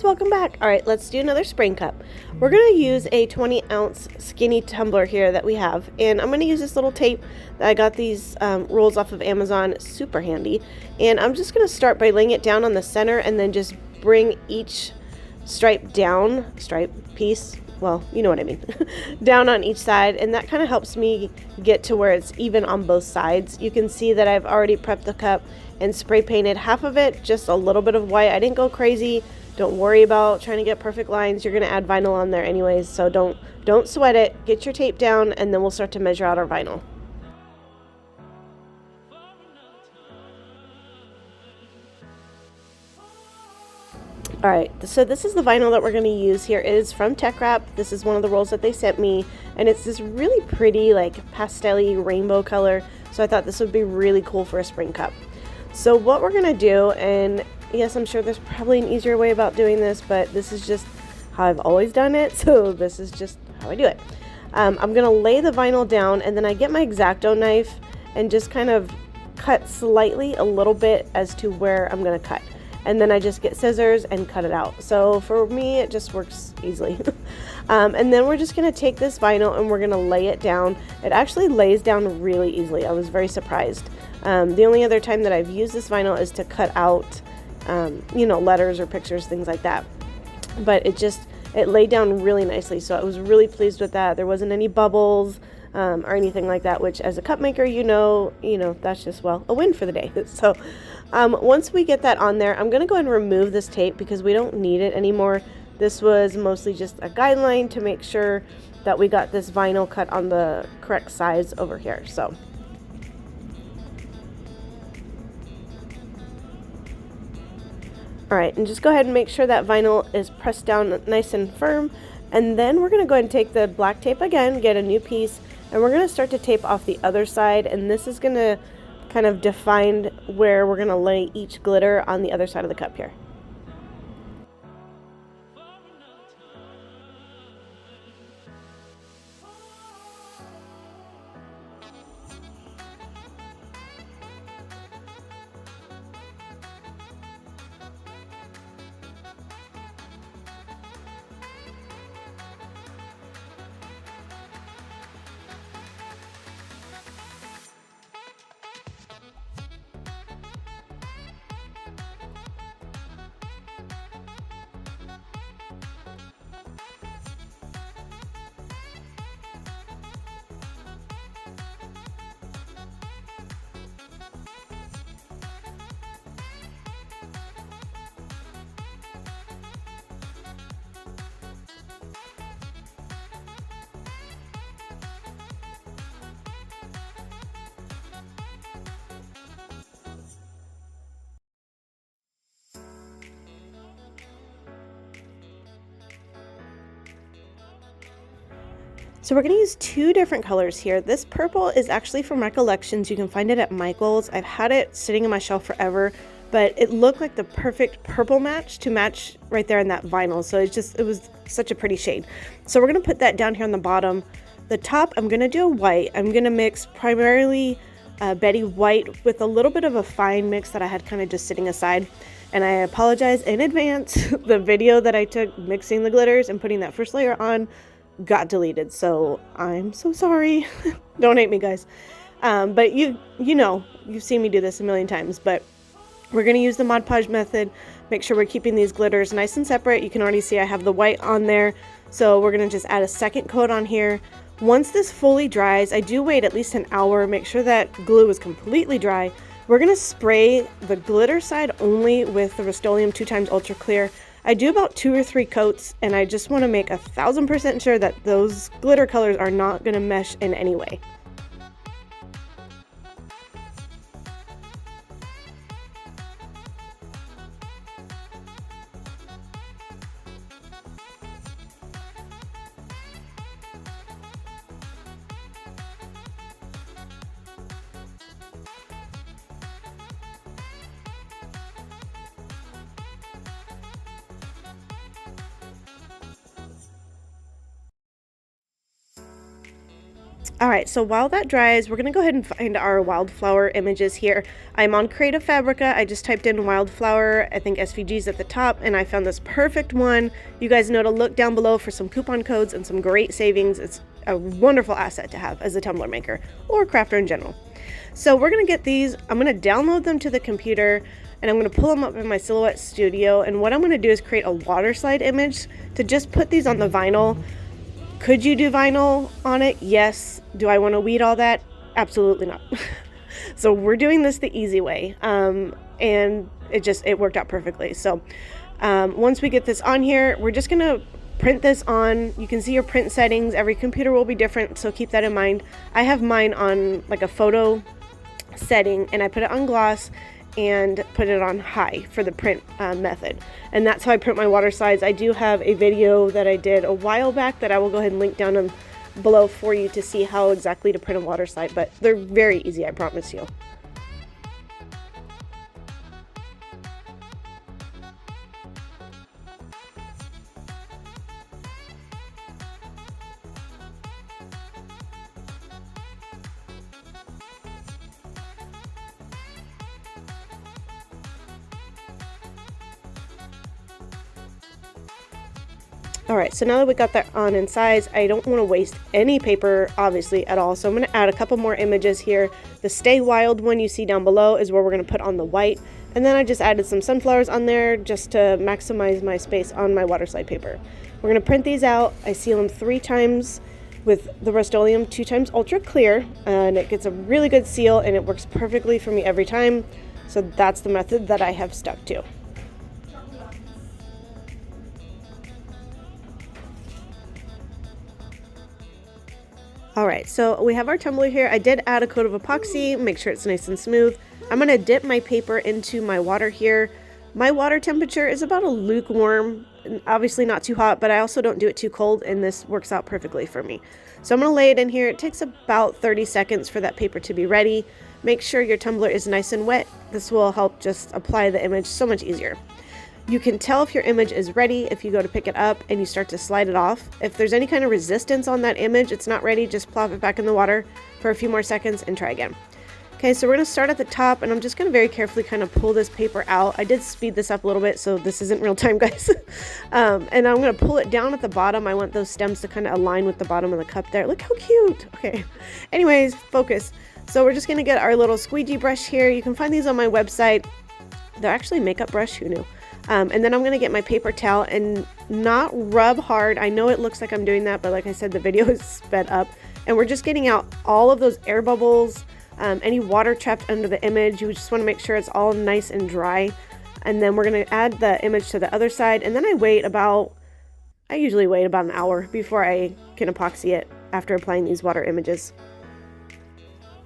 guys, welcome back. All right, let's do another spraying cup. We're gonna use a 20-ounce skinny tumbler here that we have, and I'm gonna use this little tape that I got these rolls off of Amazon, super handy. And I'm just gonna start by laying it down on the center and then just bring each stripe piece, well, you know what I mean, down on each side, and that kind of helps me get to where it's even on both sides. You can see that I've already prepped the cup and spray painted half of it, just a little bit of white. I didn't go crazy. Don't worry about trying to get perfect lines. You're going to add vinyl on there anyways, so don't sweat it. Get your tape down, and then we'll start to measure out our vinyl. All right, so this is the vinyl that we're going to use here. It is from Tech Wrap. This is one of the rolls that they sent me, and it's this really pretty, like, pastel-y rainbow color, so I thought this would be really cool for a spring cup. So what we're going to do, and yes, I'm sure there's probably an easier way about doing this, but this is just how I've always done it, so this is just how I do it. I'm going to lay the vinyl down, and then I get my X-Acto knife and just kind of cut slightly a little bit as to where I'm going to cut. And then I just get scissors and cut it out. So for me, it just works easily. And then we're just going to take this vinyl and we're going to lay it down. It actually lays down really easily. I was very surprised. The only other time that I've used this vinyl is to cut out, you know, letters or pictures, things like that. But it laid down really nicely. So I was really pleased with that. There wasn't any bubbles or anything like that, which as a cup maker, you know, that's just, well, a win for the day. So once we get that on there, I'm going to go ahead and remove this tape because we don't need it anymore. This was mostly just a guideline to make sure that we got this vinyl cut on the correct size over here. So all right, and just go ahead and make sure that vinyl is pressed down nice and firm. And then we're going to go ahead and take the black tape again, get a new piece, and we're going to start to tape off the other side. And this is going to kind of define where we're going to lay each glitter on the other side of the cup here. So we're going to use two different colors here. This purple is actually from Recollections. You can find it at Michael's. I've had it sitting on my shelf forever, but it looked like the perfect purple match to match right there in that vinyl. So it was such a pretty shade. So we're going to put that down here on the bottom. The top, I'm going to do a white. I'm going to mix primarily Betty White with a little bit of a fine mix that I had kind of just sitting aside. And I apologize in advance. The video that I took mixing the glitters and putting that first layer on got deleted, so I'm so sorry. Don't hate me, guys. But you know, you've seen me do this a million times, but we're going to use the Mod Podge method. Make sure we're keeping these glitters nice and separate. You can already see I have the white on there, so we're going to just add a second coat on here. Once this fully dries, I do wait at least an hour, make sure that glue is completely dry. We're going to spray the glitter side only with the Rust-Oleum 2x Ultra Clear. I do about 2 or 3 coats, and I just want to make 1000% sure that those glitter colors are not going to mesh in any way. All right, so while that dries, we're gonna go ahead and find our wildflower images here. I'm on Creative Fabrica. I just typed in wildflower, I think SVG's at the top, and I found this perfect one. You guys know to look down below for some coupon codes and some great savings. It's a wonderful asset to have as a tumbler maker or crafter in general. So we're gonna get these, I'm gonna download them to the computer, and I'm gonna pull them up in my Silhouette Studio, and what I'm gonna do is create a waterslide image to just put these on the vinyl. Could you do vinyl on it? Yes. Do I want to weed all that? Absolutely not. So we're doing this the easy way, and it worked out perfectly. So once we get this on here, we're just gonna print this on. You can see your print settings. Every computer will be different, so keep that in mind. I have mine on like a photo setting, and I put it on gloss and put it on high for the print method, and that's how I print my water slides. I do have a video that I did a while back that I will go ahead and link down below for you to see how exactly to print a water slide, but they're very easy, I promise you. All right, so now that we got that on in size, I don't want to waste any paper, obviously, at all. So I'm going to add a couple more images here. The Stay Wild one you see down below is where we're going to put on the white. And then I just added some sunflowers on there just to maximize my space on my waterslide paper. We're going to print these out. I seal them 3 times with the Rust-Oleum, 2 times ultra clear, and it gets a really good seal, and it works perfectly for me every time. So that's the method that I have stuck to. All right, so we have our tumbler here. I did add a coat of epoxy, make sure it's nice and smooth. I'm gonna dip my paper into my water here. My water temperature is about a lukewarm, obviously not too hot, but I also don't do it too cold, and this works out perfectly for me. So I'm gonna lay it in here. It takes about 30 seconds for that paper to be ready. Make sure your tumbler is nice and wet. This will help just apply the image so much easier. You can tell if your image is ready if you go to pick it up and you start to slide it off. If there's any kind of resistance on that image, it's not ready, just plop it back in the water for a few more seconds and try again. Okay, so we're gonna start at the top, and I'm just gonna very carefully kind of pull this paper out. I did speed this up a little bit, so this isn't real time, guys. And I'm gonna pull it down at the bottom. I want those stems to kind of align with the bottom of the cup there. Look how cute. Okay, anyways, focus. So we're just gonna get our little squeegee brush here. You can find these on my website. They're actually makeup brush, who knew? And then I'm going to get my paper towel and not rub hard. I know it looks like I'm doing that, but like I said, the video is sped up. And we're just getting out all of those air bubbles, any water trapped under the image. You just want to make sure it's all nice and dry. And then we're going to add the image to the other side. And then I usually wait about an hour before I can epoxy it after applying these water images.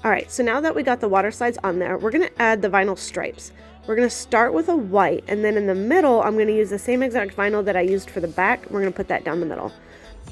All right, so now that we got the water slides on there, we're going to add the vinyl stripes. We're going to start with a white, and then in the middle, I'm going to use the same exact vinyl that I used for the back. We're going to put that down the middle.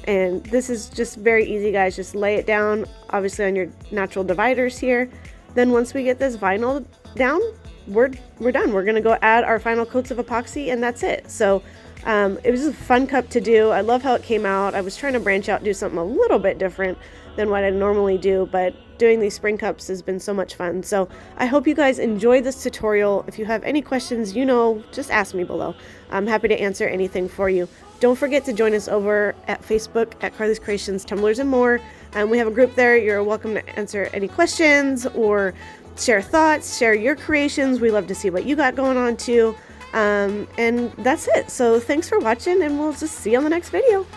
And this is just very easy, guys. Just lay it down, obviously, on your natural dividers here. Then once we get this vinyl down, we're done. We're going to go add our final coats of epoxy, and that's it. So it was a fun cup to do. I love how it came out. I was trying to branch out, do something a little bit different than what I normally do, but doing these spring cups has been so much fun. So I hope you guys enjoyed this tutorial. If you have any questions, just ask me below. I'm happy to answer anything for you. Don't forget to join us over at Facebook at Karly's Creations, Tumblers and More. We have a group there. You're welcome to answer any questions or share thoughts, share your creations. We love to see what you got going on too. And that's it. So thanks for watching, and we'll just see you on the next video.